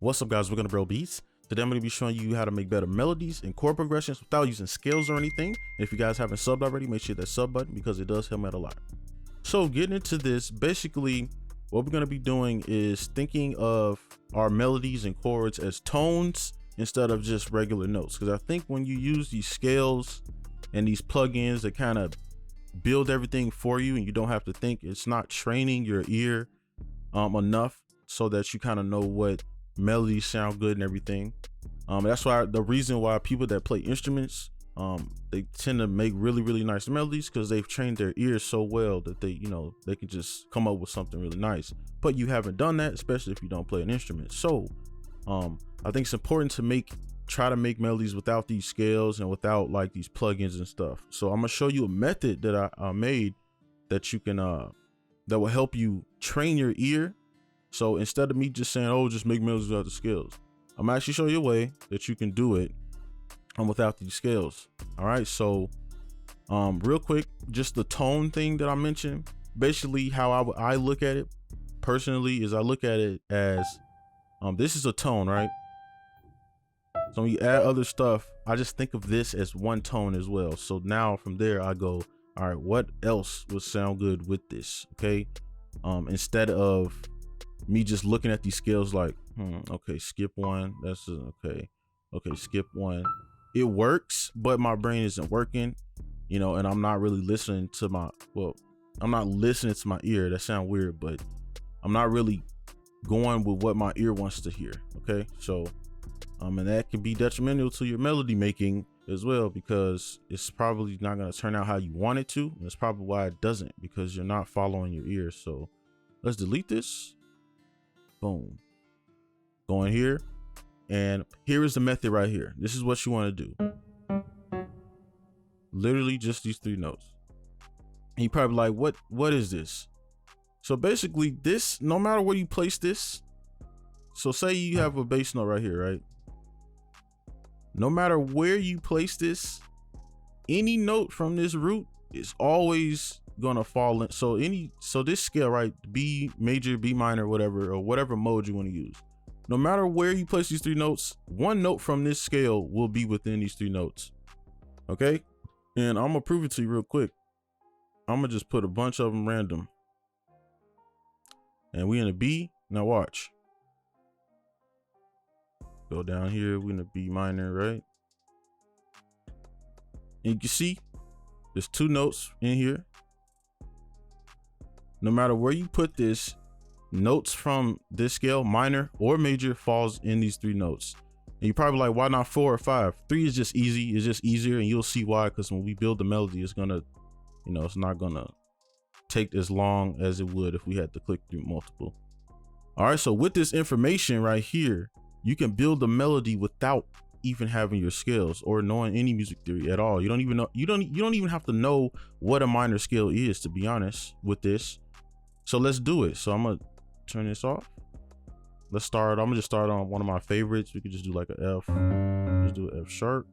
What's up, guys? We're gonna bro beats. Today I'm gonna be showing you how to make better melodies and chord progressions without using scales or anything. And if you guys haven't subbed already, make sure that sub button because it does help me out a lot. So getting into this, basically what we're gonna be doing is thinking of our melodies and chords as tones instead of just regular notes. Because I think when you use these scales and these plugins that kind of build everything for you and you don't have to think, it's not training your ear enough so that you kind of know what melodies sound good and everything. That's why the reason why people that play instruments, they tend to make really nice melodies, because they've trained their ears so well that they can just come up with something really nice. But you haven't done that, especially if you don't play an instrument. So I think it's important to try to make melodies without these scales and without like these plugins and stuff. So I'm gonna show you a method that I made that you can that will help you train your ear. So instead of me just saying, oh, just make melodies without the scales, I'm actually showing you a way that you can do it without these scales. All right, so real quick, just the tone thing that I mentioned, basically how I look at it personally is I look at it as this is a tone, right? So when you add other stuff, I just think of this as one tone as well. So now from there I go, all right, what else would sound good with this? Okay, instead of me just looking at these scales like, okay, skip one, that's okay, skip one. It works, but my brain isn't working, and I'm not really listening to I'm not listening to my ear. That sounds weird, but I'm not really going with what my ear wants to hear. Okay, so and that can be detrimental to your melody making as well, because it's probably not going to turn out how you want it to, and that's probably why it doesn't, because you're not following your ears. So let's delete this. Boom. Go in here, and here is the method right here. This is what you want to do. Literally just these three notes. And you're probably like, what is this? So basically this, no matter where you place this, so say you have a bass note right here, right? No matter where you place this, any note from this root is always gonna fall in. So this scale, right, B major, B minor, whatever, or whatever mode you want to use, no matter where you place these three notes, one note from this scale will be within these three notes. Okay, and I'm gonna prove it to you real quick. I'm gonna just put a bunch of them random, and we in a B. Now watch, go down here, we in a B minor, right? And you can see there's two notes in here. No matter where you put this, notes from this scale, minor or major, falls in these three notes. And you're probably like, why not 4 or 5? 3 is just easy. It's just easier, and you'll see why. Because when we build the melody, it's gonna, it's not gonna take as long as it would if we had to click through multiple. All right, so with this information right here, you can build a melody without even having your scales or knowing any music theory at all. You don't even know. You don't even have to know what a minor scale is, to be honest with this. So let's do it. So I'm gonna turn this off. Let's start. I'm gonna just start on one of my favorites. We could just do like an F. Just do an F sharp.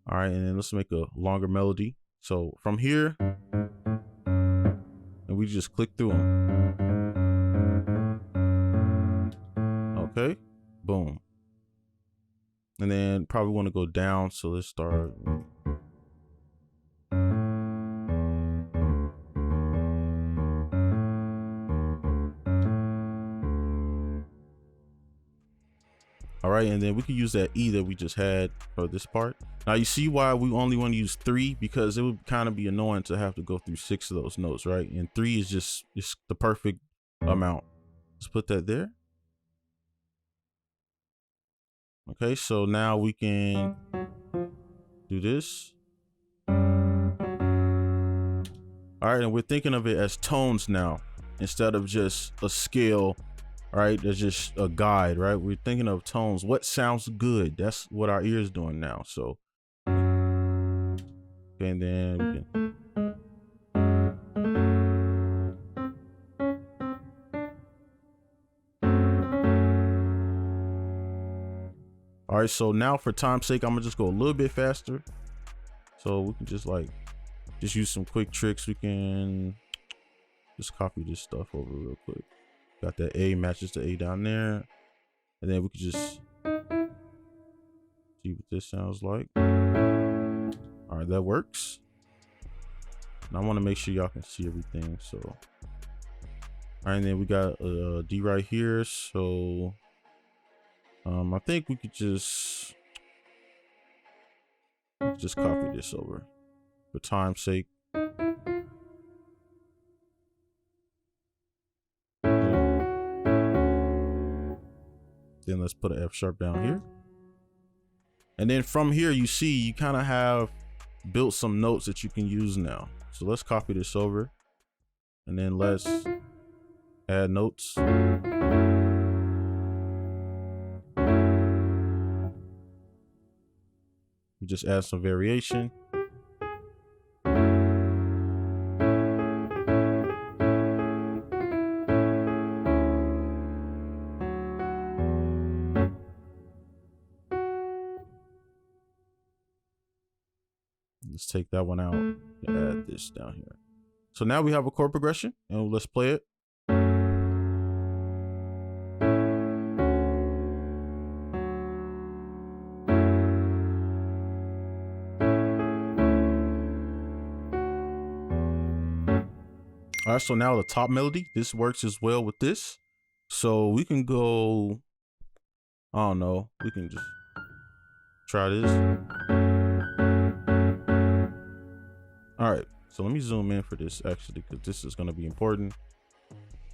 All right, and then let's make a longer melody. So from here, and we just click through them. Okay, boom. And then probably want to go down. So let's start. All right, and then we can use that E that we just had for this part. Now you see why we only want to use 3, because it would kind of be annoying to have to go through 6 of those notes, right? And 3 is just the perfect amount. Let's put that there. Okay, so now we can do this. All right, and we're thinking of it as tones now instead of just a scale. All right, that's just a guide, right? We're thinking of tones. What sounds good? That's what our ear's doing now. So, okay, and then we can. All right, so now for time's sake, I'm gonna just go a little bit faster. So we can just use some quick tricks. We can just copy this stuff over real quick. Got that A, matches the A down there. And then we could just see what this sounds like. All right, that works. And I want to make sure y'all can see everything. So, all right, and then we got a D right here. So, I think we could just copy this over for time's sake. Then let's put an F sharp down here. And then from here, you see, you kind of have built some notes that you can use now. So let's copy this over and then let's add notes. We just add some variation. Let's take that one out and add this down here. So now we have a chord progression and let's play it. All right, so now the top melody, this works as well with this. So we can go, I don't know, we can just try this. All right, so let me zoom in for this actually, because this is going to be important.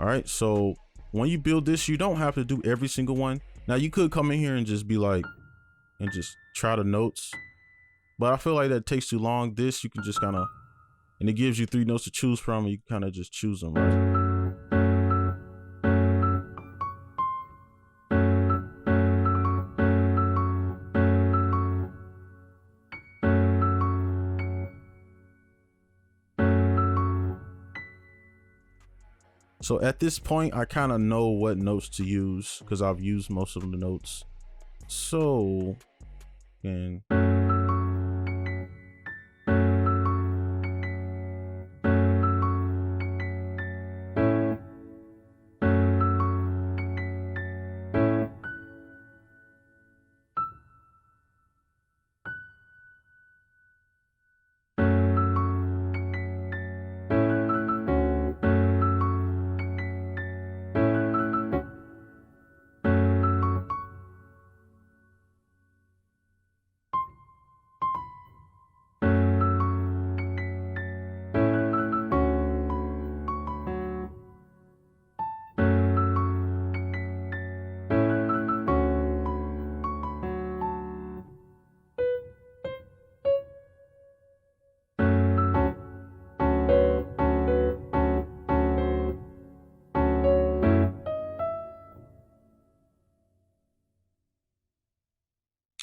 All right, so when you build this, you don't have to do every single one. Now you could come in here and just be like, and just try the notes, but I feel like that takes too long. This, you can just kind of, and it gives you 3 notes to choose from, and you kind of just choose them, right? So at this point, I kind of know what notes to use because I've used most of the notes. So, and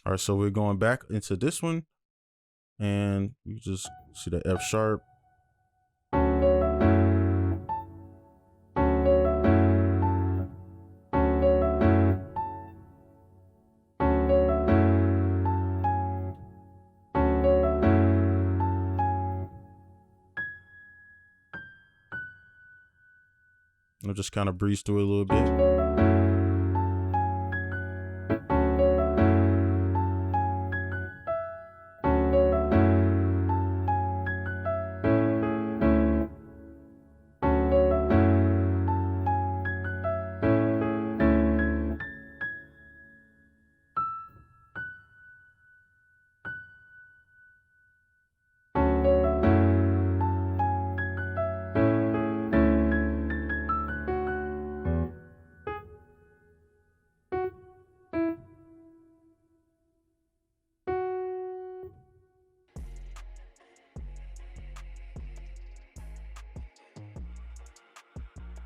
all right, so we're going back into this one and you just see the F sharp. I'll just kind of breeze through it a little bit.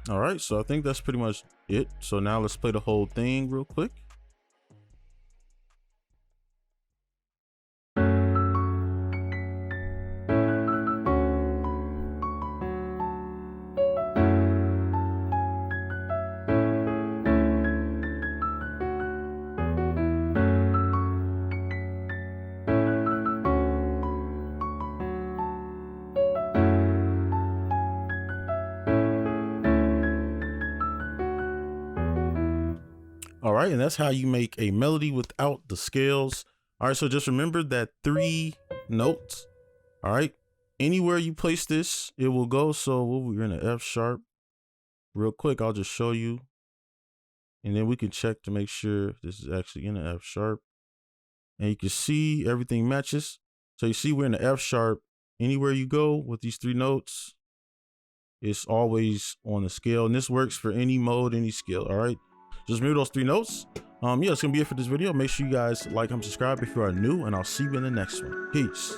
All right, so I think that's pretty much it. So now let's play the whole thing real quick. All right, and that's how you make a melody without the scales. All right, so just remember that 3 notes. All right, anywhere you place this, it will go. So we're in the F sharp. Real quick, I'll just show you, and then we can check to make sure this is actually in the F sharp. And you can see everything matches. So you see we're in the F sharp. Anywhere you go with these 3 notes, it's always on the scale, and this works for any mode, any scale. All right, just remember those 3 notes. Yeah, it's gonna be it for this video. Make sure you guys like, subscribe if you are new, and I'll see you in the next one. Peace.